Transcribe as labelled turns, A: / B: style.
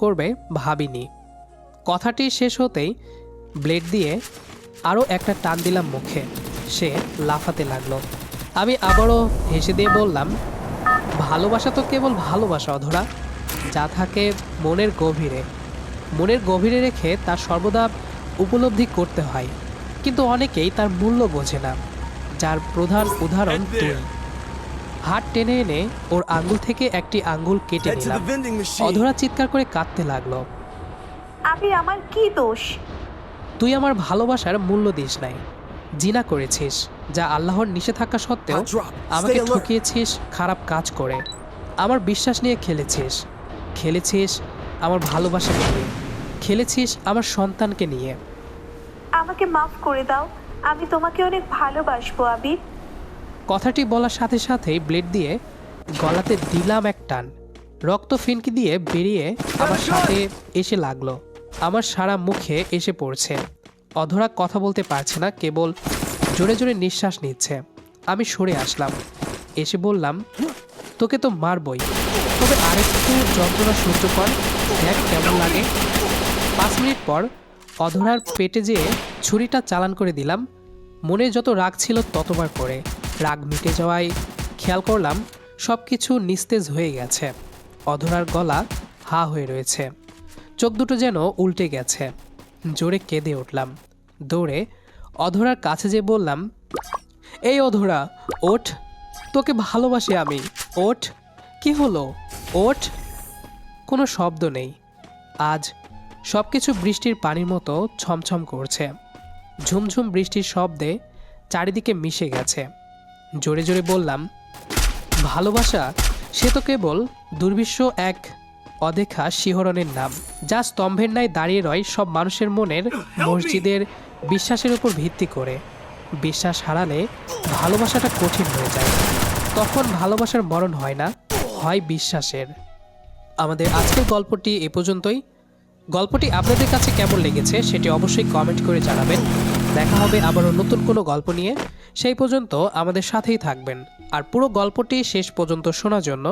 A: করবে ভাবিনি। কথাটি শেষ হতেই ব্লেড দিয়ে আরও একটা টান দিলাম মুখে। সে লাফাতে লাগলো। আমি আবারও হেসে দিয়ে বললাম, ভালোবাসা তো কেবল ভালোবাসা অধরা, যা থাকে মনের গভীরে। মনের গভীরে রেখে তার সর্বদা উপলব্ধি করতে হয়। কিন্তু অনেকেই তার মূল্য বোঝে না, যার প্রধান উদাহরণ তুই। হাত টেনে এনে ওর আঙ্গুল থেকে একটি আঙ্গুল কেটে
B: Head to
A: নিলাম।
B: the vending machine.
A: অধরা চিৎকার করে কাঁদতে লাগলো।
C: আবির, আমার কি দোষ?
A: তুই আমার ভালোবাসার মূল্য দিস নাই, জিনা করেছিস, যা আল্লাহর নিষেধাজ্ঞা সত্ত্বেও
B: Hot drop.
A: আমাকে
B: Stay alert.
A: ঠকিয়েছিস খারাপ কাজ করে। আমার বিশ্বাস নিয়ে খেলেছিস আমার ভালোবাসাকে নিয়ে, খেলেছিস আমার সন্তানকে নিয়ে।
C: আমাকে মাফ করে দাও, আমি তোমাকে অনেক ভালোবাসবো আবির।
A: কথাটি বলার সাথে সাথেই ব্লেড দিয়ে গলাতে দিলাম এক টান। রক্ত ফিনকি দিয়ে বেরিয়ে আমার সাথে এসে লাগলো। আমার সারা মুখে এসে পড়ছে। অধরা কথা বলতে পারছে না, কেবল জোরে জোরে নিঃশ্বাস নিচ্ছে। আমি সরে আসলাম, এসে বললাম, তোকে তো মারবই, তবে আরেকটু যন্ত্রণা সহ্য কর, দেখ কেমন লাগে। 5 মিনিট পর অধরার পেটে যেয়ে ছুরিটা চালান করে দিলাম। মনে যত রাগ ছিল ততবার করে। রাগ মিটে যাওয়ায় খেয়াল করলাম সব কিছু নিস্তেজ হয়ে গেছে। অধরার গলা হা হয়ে রয়েছে, চোখ দুটো যেন উল্টে গেছে। জোরে কেঁদে উঠলাম। দৌড়ে অধরার কাছে যেয়ে বললাম, এই অধরা, ওঠ, তোকে ভালোবাসি আমি, ওঠ। কি হলো, ওঠ। কোনো শব্দ নেই। আজ সব কিছু বৃষ্টির পানির মতো ছমছম করছে। ঝুমঝুম বৃষ্টির শব্দে চারিদিকে মিশে গেছে। জোরে জোরে বললাম, ভালোবাসা সে তো কেবল দুর্বিশ্ব এক অদেখা শিহরণের নাম, যা স্তম্ভের ন্যায় দাঁড়িয়ে রয় সব মানুষের মনের মসজিদের বিশ্বাসের উপর ভিত্তি করে। বিশ্বাস হারালে ভালোবাসাটা কঠিন হয়ে যায়। তখন ভালোবাসার মরণ হয় না, হয় বিশ্বাসের। আমাদের আজকের গল্পটি এ পর্যন্তই। গল্পটি আপনাদের কাছে কেমন লেগেছে সেটি অবশ্যই কমেন্ট করে জানাবেন। দেখা হবে আবারও নতুন কোনো গল্প নিয়ে। সেই পর্যন্ত আমাদের সাথেই থাকবেন। আর পুরো গল্পটি শেষ পর্যন্ত শোনার জন্য